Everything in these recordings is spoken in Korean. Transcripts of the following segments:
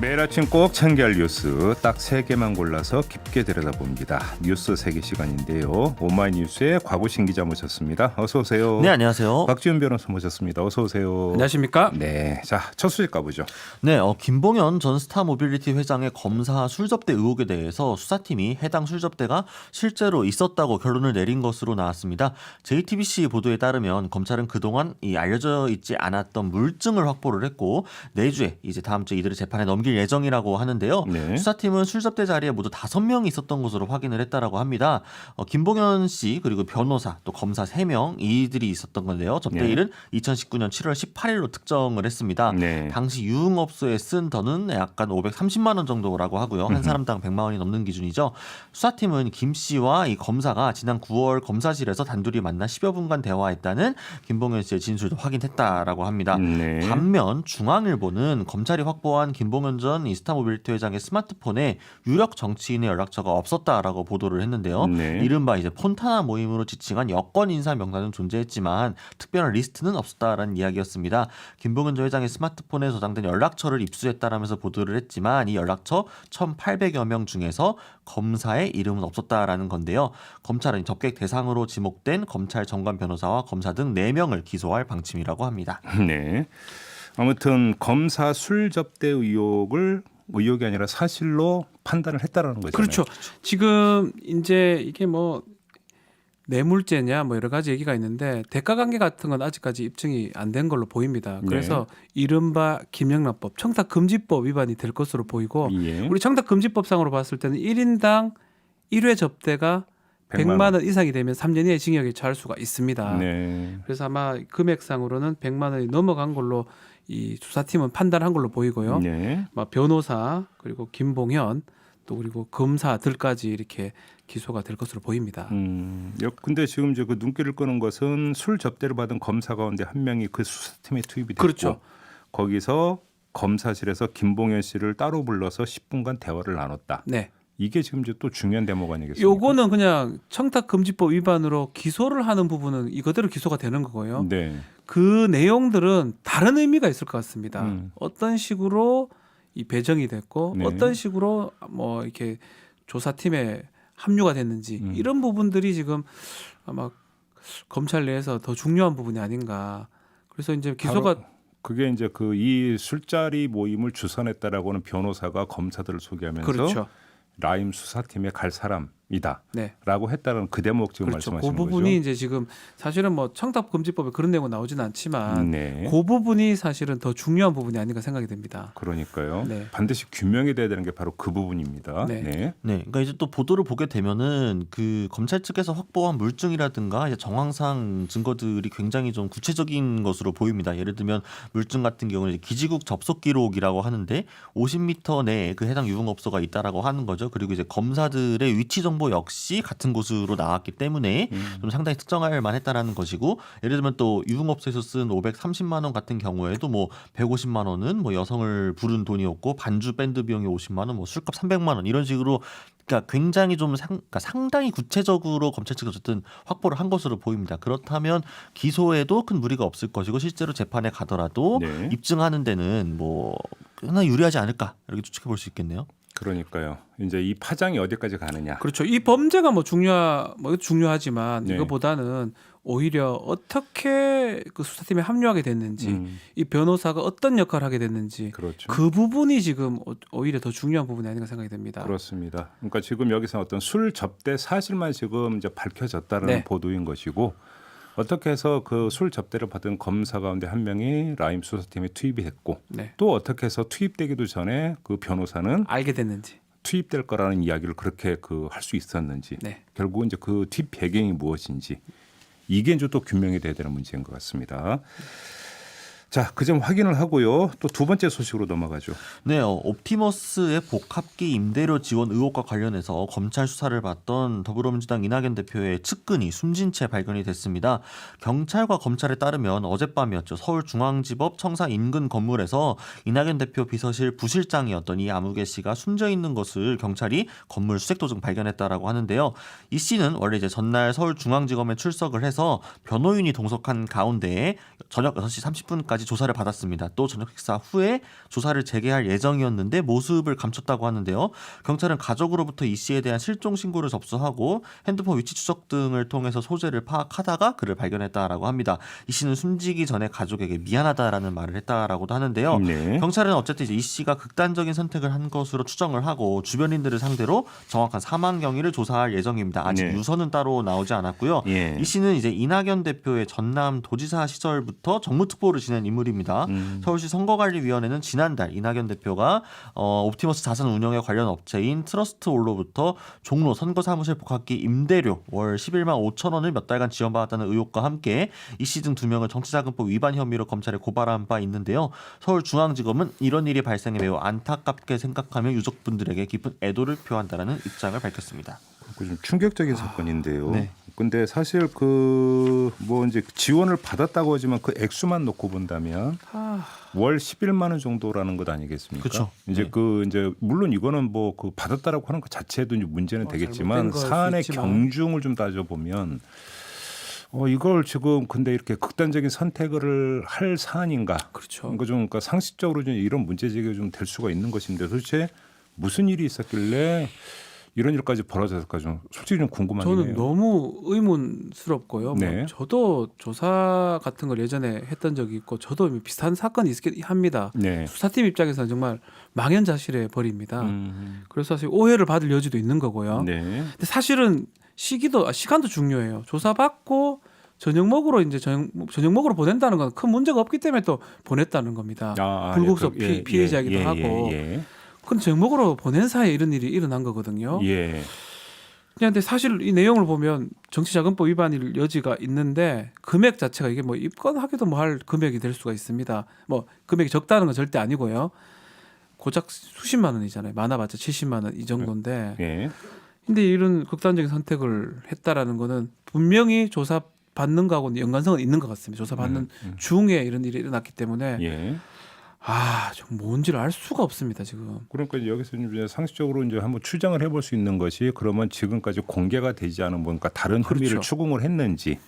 매일 아침 꼭 챙겨야 할 뉴스 딱 3개만 골라서 깊게 들여다봅니다. 뉴스 세계 시간인데요. 오마이뉴스의 곽우신 기자 모셨습니다. 어서 오세요. 네, 안녕하세요. 박지훈 변호사 모셨습니다. 어서 오세요. 안녕하십니까? 네, 자, 첫 소식 가보죠. 네, 김봉현 전 스타모빌리티 회장의 검사 술접대 의혹에 대해서 수사팀이 해당 술접대가 실제로 있었다고 결론을 내린 것으로 나왔습니다. JTBC 보도에 따르면 검찰은 그동안 알려져 있지 않았던 물증을 확보를 했고 내주에 이제 다음 주 이들을 재판에 넘길 예정이라고 하는데요. 네. 수사팀은 술접대 자리에 모두 5명이 있었던 것으로 확인을 했다라고 합니다. 김봉현 씨 그리고 변호사 또 검사 3명 이들이 있었던 건데요. 접대일은 2019년 7월 18일로 특정을 했습니다. 네. 당시 유흥업소에 쓴 돈은 약간 530만 원 정도라고 하고요. 한 사람당 100만 원이 넘는 기준이죠. 수사팀은 김 씨와 이 검사가 지난 9월 검사실에서 단둘이 만나 10여 분간 대화했다는 김봉현 씨의 진술도 확인했다라고 합니다. 네. 반면 중앙일보는 검찰이 확보한 김봉현 전 이스타모빌리티 회장의 스마트폰에 유력 정치인의 연락처가 없었다라고 보도를 했는데요. 네. 이른바 이제 폰타나 모임으로 지칭한 여권 인사 명단은 존재했지만 특별한 리스트는 없었다라는 이야기였습니다. 김봉현 전 회장의 스마트폰에 저장된 연락처를 입수했다라면서 보도를 했지만 이 연락처 1,800여 명 중에서 검사의 이름은 없었다라는 건데요. 검찰은 접객 대상으로 지목된 검찰 정관 변호사와 검사 등 4명을 기소할 방침이라고 합니다. 네. 아무튼 검사 술 접대 의혹이 아니라 사실로 판단을 했다라는 거잖아요. 그렇죠. 지금 이제 이게 뭐 뇌물죄냐 뭐 여러 가지 얘기가 있는데 대가 관계 같은 건 아직까지 입증이 안 된 걸로 보입니다. 그래서 이른바 김영란법 청탁금지법 위반이 될 것으로 보이고 예. 우리 청탁금지법상으로 봤을 때는 1인당 1회 접대가 100만 원 이상이 되면 3년 이하의 징역에 처할 수가 있습니다. 네. 그래서 아마 금액상으로는 100만 원이 넘어간 걸로 이 수사팀은 판단한 걸로 보이고요. 네. 변호사 그리고 김봉현 또 그리고 검사들까지 이렇게 기소가 될 것으로 보입니다. 근데 지금 이제 그 눈길을 끄는 것은 술 접대를 받은 검사 가운데 한 명이 그 수사팀에 투입이 됐고 그렇죠. 거기서 검사실에서 김봉현 씨를 따로 불러서 10분간 대화를 나눴다. 네. 이게 지금 이제 또 중요한 대목 아니겠습니까? 요거는 그냥 청탁금지법 위반으로 기소를 하는 부분은 이거대로 기소가 되는 거고요. 네. 그 내용들은 다른 의미가 있을 것 같습니다. 음. 어떤 식으로 이 배정이 됐고 네. 어떤 식으로 뭐 이렇게 조사팀에 합류가 됐는지 이런 부분들이 지금 아마 검찰 내에서 더 중요한 부분이 아닌가. 그래서 이제 기소가 그게 이제 그 이 술자리 모임을 주선했다라고는 변호사가 검사들을 소개하면서 그렇죠. 라임 수사팀에 갈 사람이다라고 네. 했다는 그 대목 지금 그렇죠. 그 말씀하시는 부분이 거죠? 이제 지금 사실은 뭐 청탁금지법에 그런 내용은 나오지는 않지만 네. 그 부분이 사실은 더 중요한 부분이 아닌가 생각이 됩니다. 그러니까요. 네. 반드시 규명이 돼야 되는 게 바로 그 부분입니다. 네. 네. 네, 그러니까 이제 또 보도를 보게 되면은 그 검찰 측에서 확보한 물증이라든가 이제 정황상 증거들이 굉장히 좀 구체적인 것으로 보입니다. 예를 들면 물증 같은 경우는 이제 기지국 접속 기록이라고 하는데 50m 내에 그 해당 유흥업소가 있다라고 하는 거죠. 그리고 이제 검사들의 위치 정보 역시 같은 곳으로 나왔기 때문에 좀 상당히 특정할 만했다라는 것이고, 예를 들면 또 유흥업소에서 쓴 530만 원 같은 경우에도 뭐 150만 원은 뭐 여성을 부른 돈이었고 반주 밴드 비용이 50만 원, 뭐 술값 300만 원 이런 식으로 그러니까 굉장히 좀 그러니까 상당히 구체적으로 검찰 측에서 어쨌든 확보를 한 것으로 보입니다. 그렇다면 기소에도 큰 무리가 없을 것이고 실제로 재판에 가더라도 네. 입증하는 데는 뭐 하나 유리하지 않을까 이렇게 추측해 볼 수 있겠네요. 그러니까요. 이제 이 파장이 어디까지 가느냐. 그렇죠. 이 범죄가 뭐 중요하지만 네. 이거보다는 오히려 어떻게 그 수사팀에 합류하게 됐는지, 이 변호사가 어떤 역할을 하게 됐는지 그렇죠. 그 부분이 지금 오히려 더 중요한 부분이 아닌가 생각이 됩니다. 그렇습니다. 그러니까 지금 여기서 어떤 술 접대 사실만 지금 이제 밝혀졌다는 네. 보도인 것이고, 어떻게 해서 그 술 접대를 받은 검사 가운데 한 명이 라임 수사팀에 투입이 됐고, 네. 또 어떻게 해서 투입되기도 전에 그 변호사는 알게 됐는지. 투입될 거라는 이야기를 그렇게 그 할 수 있었는지, 네. 결국은 이제 그 뒷 배경이 무엇인지, 이게 이제 또 규명이 돼야 되는 문제인 것 같습니다. 자, 그 점 확인을 하고요. 또 두 번째 소식으로 넘어가죠. 네, 옵티머스의 복합기 임대료 지원 의혹과 관련해서 검찰 수사를 받던 더불어민주당 이낙연 대표의 측근이 숨진 채 발견이 됐습니다. 경찰과 검찰에 따르면 어젯밤이었죠. 서울중앙지법 청사 인근 건물에서 이낙연 대표 비서실 부실장이었던 이 아무개 씨가 숨져 있는 것을 경찰이 건물 수색 도중 발견했다라고 하는데요. 이 씨는 원래 이제 전날 서울중앙지검에 출석을 해서 변호인이 동석한 가운데 저녁 6시 30분까지 전까지 조사를 받았습니다. 또 저녁 식사 후에 조사를 재개할 예정이었는데 모습을 감췄다고 하는데요. 경찰은 가족으로부터 이 씨에 대한 실종 신고를 접수하고 핸드폰 위치 추적 등을 통해서 소재를 파악하다가 그를 발견했다라고 합니다. 이 씨는 숨지기 전에 가족에게 미안하다라는 말을 했다라고도 하는데요. 네. 경찰은 어쨌든 이제 이 씨가 극단적인 선택을 한 것으로 추정을 하고 주변인들을 상대로 정확한 사망 경위를 조사할 예정입니다. 아직 네. 유서는 따로 나오지 않았고요. 예. 이 씨는 이제 이낙연 대표의 전남 도지사 시절부터 정무특보를 지낸 인물입니다. 서울시 선거관리위원회는 지난달 이낙연 대표가 옵티머스 자산 운영에 관련 업체인 트러스트올로부터 종로 선거사무실 복합기 임대료 월 11만 5천 원을 몇 달간 지원받았다는 의혹과 함께 이 씨 등 2명을 정치자금법 위반 혐의로 검찰에 고발한 바 있는데요. 서울중앙지검은 이런 일이 발생해 매우 안타깝게 생각하며 유족분들에게 깊은 애도를 표한다라는 입장을 밝혔습니다. 좀 충격적인 사건인데요. 네. 근데 사실 그 뭐 이제 지원을 받았다고 하지만 그 액수만 놓고 본다면 월 11만 원 정도라는 것 아니겠습니까? 그쵸. 이제 네. 그 이제 물론 이거는 뭐 그 받았다라고 하는 것 자체도 이제 문제는 되겠지만 잘못된 걸 사안의 수 있지만. 경중을 좀 따져 보면 이걸 지금 근데 이렇게 극단적인 선택을 할 사안인가? 그렇죠. 그러니까 좀 그러니까 상식적으로 좀 이런 문제 제기가 좀 될 수가 있는 것인데 도대체 무슨 일이 있었길래 이런 일까지 벌어졌을까 좀 솔직히 좀 궁금하네요. 저는 너무 의문스럽고요. 네. 뭐 저도 조사 같은 걸 예전에 했던 적이 있고 저도 비슷한 사건이 있긴 합니다. 네. 수사팀 입장에서는 정말 망연자실해 버립니다. 음. 그래서 사실 오해를 받을 여지도 있는 거고요. 네. 근데 사실은 시간도 중요해요. 조사받고 저녁 먹으러 보낸다는 건 큰 문제가 없기 때문에 또 보냈다는 겁니다. 불구속 피해자이기도 하고. 예. 근데 저녁 먹으러 보낸 사이에 이런 일이 일어난 거거든요. 예. 근데 사실 이 내용을 보면 정치자금법 위반일 여지가 있는데 금액 자체가 이게 뭐 입건하기도 뭐 할 금액이 될 수가 있습니다. 뭐 금액이 적다는 건 절대 아니고요. 고작 수십만 원이잖아요. 많아봤자 70만 원 이 정도인데. 예. 근데 이런 극단적인 선택을 했다라는 거는 분명히 조사 받는 거하고는 연관성은 있는 것 같습니다. 조사 받는 중에 이런 일이 일어났기 때문에 예. 좀 뭔지를 알 수가 없습니다 지금. 그러니까 이제 여기서 이제 상식적으로 이제 한번 추정을 해볼 수 있는 것이 그러면 지금까지 공개가 되지 않은 뭔가 다른 혐의를 그렇죠. 추궁을 했는지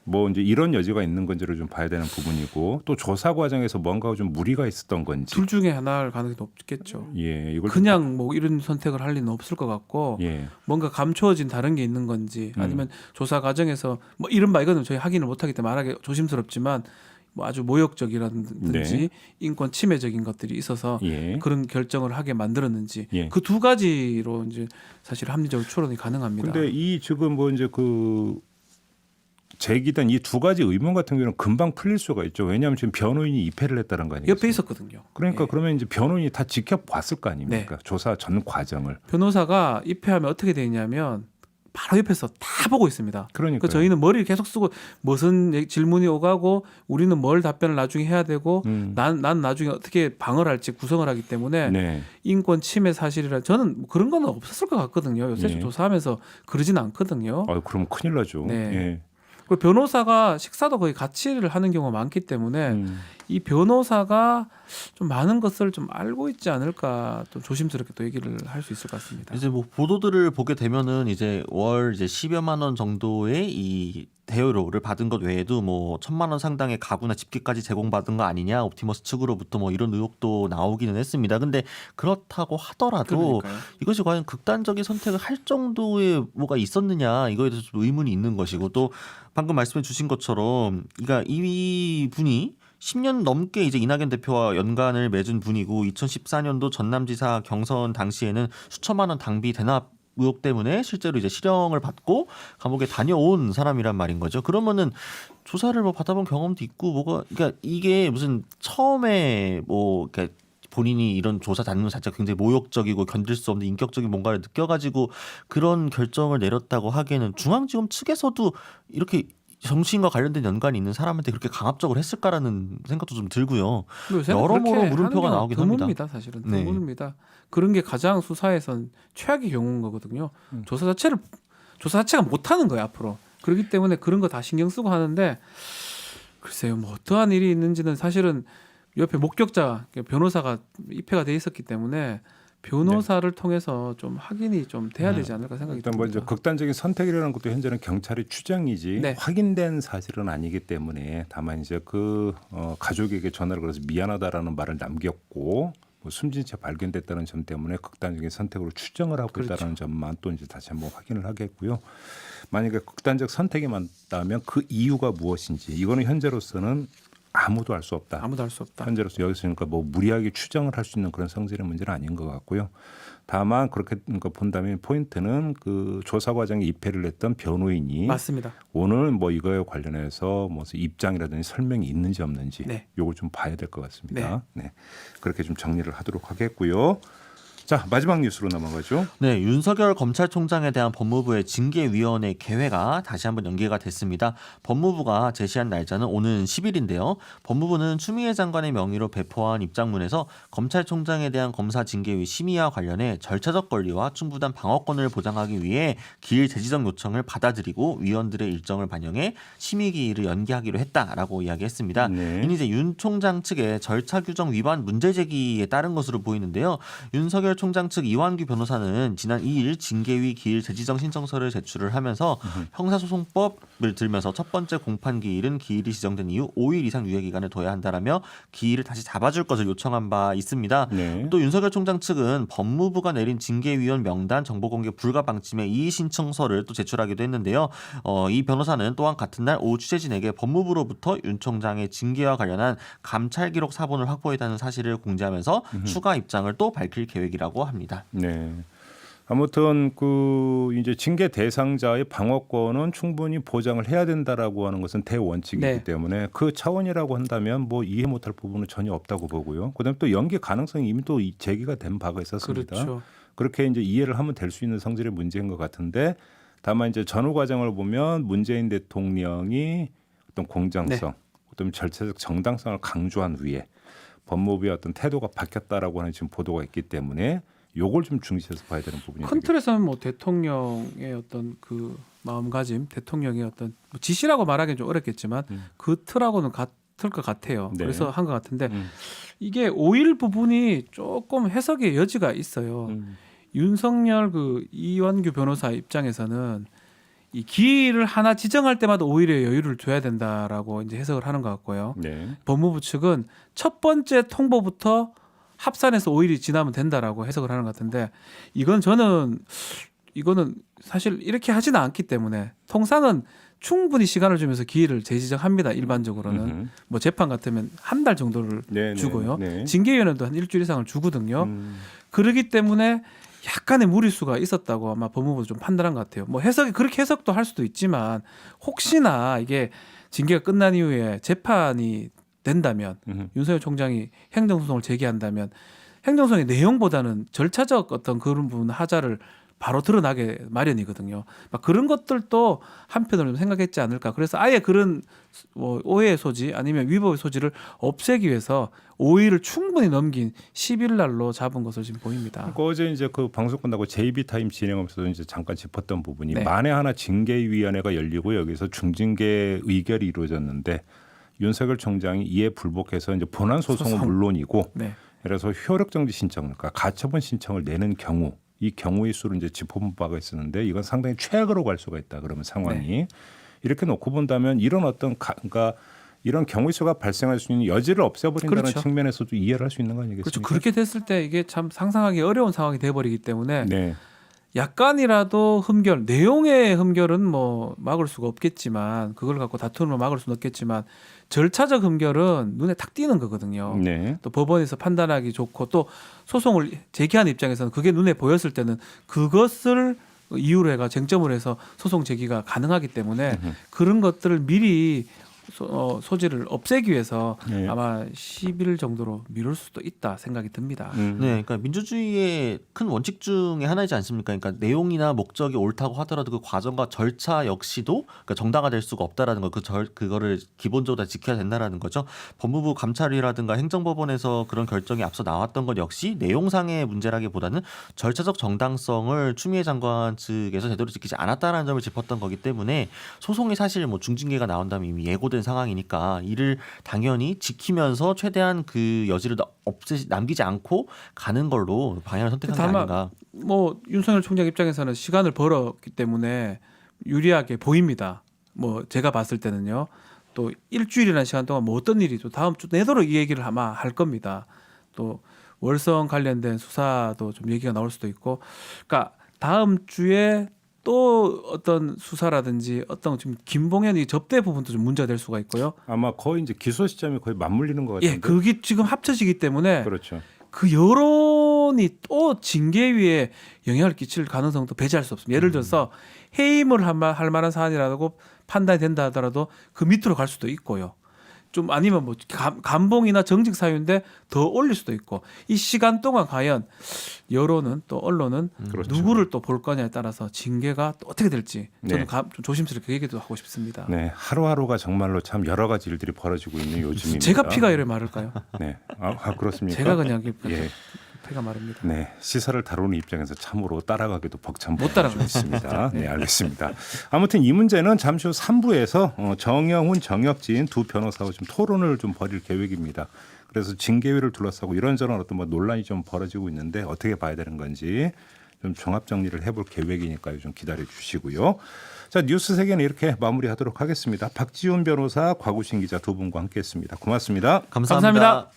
뭐 이제 이런 여지가 있는 건지를 좀 봐야 되는 부분이고 또 조사 과정에서 뭔가 좀 무리가 있었던 건지. 둘 중에 하나일 가능성이 높겠죠. 예. 이걸 그냥 뭐 이런 선택을 할 리는 없을 것 같고 예. 뭔가 감추어진 다른 게 있는 건지 아니면 조사 과정에서 뭐 이른바 이거는 저희 확인을 못하기 때문에 말하기 조심스럽지만 뭐 아주 모욕적이라든지 네. 인권 침해적인 것들이 있어서 예. 그런 결정을 하게 만들었는지 예. 그 두 가지로 이제 사실 합리적으로 추론이 가능합니다. 근데 이 지금 뭐 이제 그 제기된 이 두 가지 의문 같은 경우는 금방 풀릴 수가 있죠. 왜냐하면 지금 변호인이 입회를 했다는 거 아니겠습니까? 옆에 있었거든요. 그러니까 예. 그러면 이제 변호인이 다 지켜봤을 거 아닙니까? 조사 전 과정을. 변호사가 입회하면 어떻게 되냐면 바로 옆에서 다 보고 있습니다. 그러니까 저희는 머리를 계속 쓰고 무슨 질문이 오가고 우리는 뭘 답변을 나중에 해야 되고 난 나중에 어떻게 방어를 할지 구성을 하기 때문에 네. 인권 침해 사실이라 저는 그런 건 없었을 것 같거든요. 요새 예. 조사하면서 그러진 않거든요. 그럼 큰일 나죠. 네. 예. 그리고 변호사가 식사도 거의 같이 하는 경우가 많기 때문에 이 변호사가 좀 많은 것을 좀 알고 있지 않을까 또 조심스럽게 또 얘기를 할 수 있을 것 같습니다. 이제 뭐 보도들을 보게 되면은 이제 월 이제 10여만 원 정도의 이 대여료를 받은 것 외에도 뭐 1,000만 원 상당의 가구나 집기까지 제공받은 거 아니냐 옵티머스 측으로부터 뭐 이런 의혹도 나오기는 했습니다. 근데 그렇다고 하더라도 그러니까요. 이것이 과연 극단적인 선택을 할 정도의 뭐가 있었느냐 이거에 대해서 좀 의문이 있는 것이고 또 방금 말씀해 주신 것처럼 그러니까 이 분이 10년 넘게 이제 이낙연 대표와 연관을 맺은 분이고 2014년도 전남지사 경선 당시에는 수천만 원 당비 대납 의혹 때문에 실제로 이제 실형을 받고 감옥에 다녀온 사람이란 말인 거죠. 그러면은 조사를 뭐 받아본 경험도 있고 뭐가 그러니까 이게 무슨 처음에 뭐 그러니까 본인이 이런 조사 받는 것 자체가 굉장히 모욕적이고 견딜 수 없는 인격적인 뭔가를 느껴가지고 그런 결정을 내렸다고 하기에는 중앙지검 측에서도 이렇게 정치인과 관련된 연관이 있는 사람한테 그렇게 강압적으로 했을까라는 생각도 좀 들고요. 여러모로 물음표가 나오긴 합니다. 드뭅니다. 사실은 네. 드뭅니다. 그런 게 가장 수사에선 최악의 경우인 거거든요. 조사 자체가 못하는 거예요 앞으로. 그렇기 때문에 그런 거 다 신경 쓰고 하는데 글쎄요 뭐 어떠한 일이 있는지는 사실은 옆에 목격자 변호사가 입회가 돼 있었기 때문에 변호사를 통해서 좀 확인이 좀 돼야 되지 않을까 생각이 일단 듭니다. 뭐 이제 극단적인 선택이라는 것도 현재는 경찰의 추정이지 네. 확인된 사실은 아니기 때문에 다만 이제 그 가족에게 전화를 걸어서 미안하다라는 말을 남겼고 뭐 숨진 채 발견됐다는 점 때문에 극단적인 선택으로 추정을 하고 그렇죠. 있다는 점만 또 이제 다시 한번 확인을 하겠고요. 만약에 극단적 선택이 맞다면 그 이유가 무엇인지 이거는 현재로서는 아무도 알 수 없다. 아무도 알 수 없다. 현재로서 여기서 그러니까 뭐 무리하게 추정을 할 수 있는 그런 성질의 문제는 아닌 것 같고요. 다만 그렇게 그러니까 본다면 포인트는 그 조사 과정에 입회를 했던 변호인이 맞습니다. 오늘 뭐 이거에 관련해서 무슨 입장이라든지 설명이 있는지 없는지 네. 요걸 좀 봐야 될 것 같습니다. 네. 그렇게 좀 정리를 하도록 하겠고요. 자, 마지막 뉴스로 넘어가죠. 네, 윤석열 검찰총장에 대한 법무부의 징계위원회 개회가 다시 한번 연기가 됐습니다. 법무부가 제시한 날짜는 오는 10일인데요. 법무부는 추미애 장관의 명의로 배포한 입장문에서 검찰총장에 대한 검사 징계위 심의와 관련해 절차적 권리와 충분한 방어권을 보장하기 위해 기일 재지정 요청을 받아들이고 위원들의 일정을 반영해 심의 기일을 연기하기로 했다라고 이야기했습니다. 네. 이는 이제 윤 총장 측의 절차 규정 위반 문제 제기에 따른 것으로 보이는데요. 윤석열 총장 측 이완규 변호사는 지난 2일 징계위 기일 재지정 신청서를 제출을 하면서 형사소송법을 들면서 첫 번째 공판 기일은 기일이 지정된 이후 5일 이상 유예 기간을 둬야 한다라며 기일을 다시 잡아줄 것을 요청한 바 있습니다. 네. 또 윤석열 총장 측은 법무부가 내린 징계위원 명단 정보공개 불가 방침의 이의 신청서를 또 제출하기도 했는데요. 이 변호사는 또한 같은 날 오 취재진에게 법무부로부터 윤 총장의 징계와 관련한 감찰 기록 사본을 확보했다는 사실을 공지하면서 추가 입장을 또 밝힐 계획이라고 합니다. 네. 아무튼 그 이제 징계 대상자의 방어권은 충분히 보장을 해야 된다라고 하는 것은 대원칙이기 네. 때문에 그 차원이라고 한다면 뭐 이해 못할 부분은 전혀 없다고 보고요. 그다음에 또 연기 가능성이 이미 또 제기가 된 바가 있었습니다. 그렇죠. 그렇게 이제 이해를 하면 될 수 있는 성질의 문제인 것 같은데 다만 이제 전후 과정을 보면 문재인 대통령이 어떤 공정성, 어떤 절차적 정당성을 강조한 위에 법무부의 어떤 태도가 바뀌었다라고 하는 지금 보도가 있기 때문에 요걸 좀 중시해서 봐야 되는 부분이 큰 틀에서는 뭐 대통령의 어떤 그 마음가짐, 대통령의 어떤 뭐 지시라고 말하기는 좀 어렵겠지만 그 틀하고는 같을 것 같아요. 네. 그래서 한 것 같은데 이게 5일 부분이 조금 해석의 여지가 있어요. 윤석열 그 이완규 변호사 입장에서는 이 기일을 하나 지정할 때마다 오히려 여유를 줘야 된다라고 이제 해석을 하는 것 같고요. 네. 법무부 측은 첫 번째 통보부터 합산해서 5일이 지나면 된다라고 해석을 하는 것 같은데 이거는 사실 이렇게 하지는 않기 때문에 통상은 충분히 시간을 주면서 기일을 재지정합니다. 일반적으로는 뭐 재판 같으면 한 달 정도를 네, 주고요. 네. 징계위원회도 한 일주일 이상을 주거든요. 그러기 때문에 약간의 무리수가 있었다고 아마 법무부도 좀 판단한 것 같아요. 뭐 해석이 그렇게 해석도 할 수도 있지만 혹시나 이게 징계가 끝난 이후에 재판이 된다면 윤석열 총장이 행정소송을 제기한다면 행정소송의 내용보다는 절차적 어떤 그런 부분 하자를 바로 드러나게 마련이거든요. 막 그런 것들도 한편으로 좀 생각했지 않을까. 그래서 아예 그런 오해의 소지 아니면 위법의 소지를 없애기 위해서 5일을 충분히 넘긴 10일 날로 잡은 것으로 지금 보입니다. 그러니까 어제 이제 그 방송 끝나고 JB 타임 진행하면서 이제 잠깐 짚었던 부분이 네. 만에 하나 징계위원회가 열리고 여기서 중징계 의결이 이루어졌는데 윤석열 총장이 이에 불복해서 이제 본안 소송은 물론이고 네. 그래서 효력정지 신청, 그러니까 가처분 신청을 내는 경우 이 경우의 수를 이제 짚어본 바가 있었는데 이건 상당히 최악으로 갈 수가 있다. 그러면 상황이 이렇게 놓고 본다면 이런 어떤 그러니까 이런 경우의 수가 발생할 수 있는 여지를 없애버린다는 그렇죠. 측면에서도 이해를 할 수 있는 거 아니겠습니까? 그렇죠. 그렇게 됐을 때 이게 참 상상하기 어려운 상황이 돼버리기 때문에 네. 약간이라도 흠결, 내용의 흠결은 뭐 막을 수가 없겠지만 그걸 갖고 다투는 막을 수는 없겠지만 절차적 흠결은 눈에 탁 띄는 거거든요. 네. 또 법원에서 판단하기 좋고 또 소송을 제기하는 입장에서는 그게 눈에 보였을 때는 그것을 이유로 해가 쟁점을 해서 소송 제기가 가능하기 때문에 그런 것들을 미리 소지를 없애기 위해서 네. 아마 10일 정도로 미룰 수도 있다 생각이 듭니다. 네, 그러니까 민주주의의 큰 원칙 중에 하나이지 않습니까? 그러니까 내용이나 목적이 옳다고 하더라도 그 과정과 절차 역시도 그러니까 정당화될 수가 없다라는 거, 그거를 기본적으로 다 지켜야 된다라는 거죠. 법무부 감찰위라든가 행정법원에서 그런 결정이 앞서 나왔던 것 역시 내용상의 문제라기보다는 절차적 정당성을 추미애 장관 측에서 제대로 지키지 않았다라는 점을 짚었던 거기 때문에 소송이 사실 뭐 중징계가 나온다면 이미 예고된 된 상황이니까 이를 당연히 지키면서 최대한 그 여지를 남기지 않고 가는 걸로 방향을 선택한 게 다만 아닌가. 뭐 윤석열 총장 입장에서는 시간을 벌었기 때문에 유리하게 보입니다. 뭐 제가 봤을 때는요. 또 일주일이라는 시간 동안 뭐 어떤 일이 또 다음 주 내도록 이 얘기를 아마 할 겁니다. 또 월성 관련된 수사도 좀 얘기가 나올 수도 있고, 그러니까 다음 주에 또 어떤 수사라든지 어떤 지금 김봉현이 접대 부분도 좀 문제가 될 수가 있고요. 아마 거의 이제 기소 시점이 거의 맞물리는 것 예, 같은데. 그게 지금 합쳐지기 때문에 그렇죠. 그 여론이 또 징계위에 영향을 끼칠 가능성도 배제할 수 없습니다. 예를 들어서 해임을 할 만한 사안이라고 판단이 된다 하더라도 그 밑으로 갈 수도 있고요. 좀 아니면 뭐 감봉이나 정직 사유인데 더 올릴 수도 있고, 이 시간 동안 과연 여론은 또 언론은 그렇죠. 누구를 또 볼 거냐에 따라서 징계가 또 어떻게 될지 저는 네. 좀 조심스럽게 그 얘기도 하고 싶습니다. 네, 하루하루가 정말로 참 여러 가지 일들이 벌어지고 있는 요즘입니다. 제가 피가 이래 마를까요? 네, 그렇습니까? 제가 그냥 예. 피가 마릅니다. 네, 시사를 다루는 입장에서 참으로 따라가기도 벅찬 못 따라가고 있습니다. 네, 알겠습니다. 아무튼 이 문제는 잠시 후 3부에서 정영훈, 정혁진 두 변호사와 좀 토론을 좀 벌일 계획입니다. 그래서 징계위를 둘러싸고 이런저런 어떤 뭐 논란이 좀 벌어지고 있는데 어떻게 봐야 되는 건지 좀 종합 정리를 해볼 계획이니까요. 좀 기다려 주시고요. 자, 뉴스 세계는 이렇게 마무리하도록 하겠습니다. 박지훈 변호사, 곽우신 기자 두 분과 함께했습니다. 고맙습니다. 감사합니다. 감사합니다.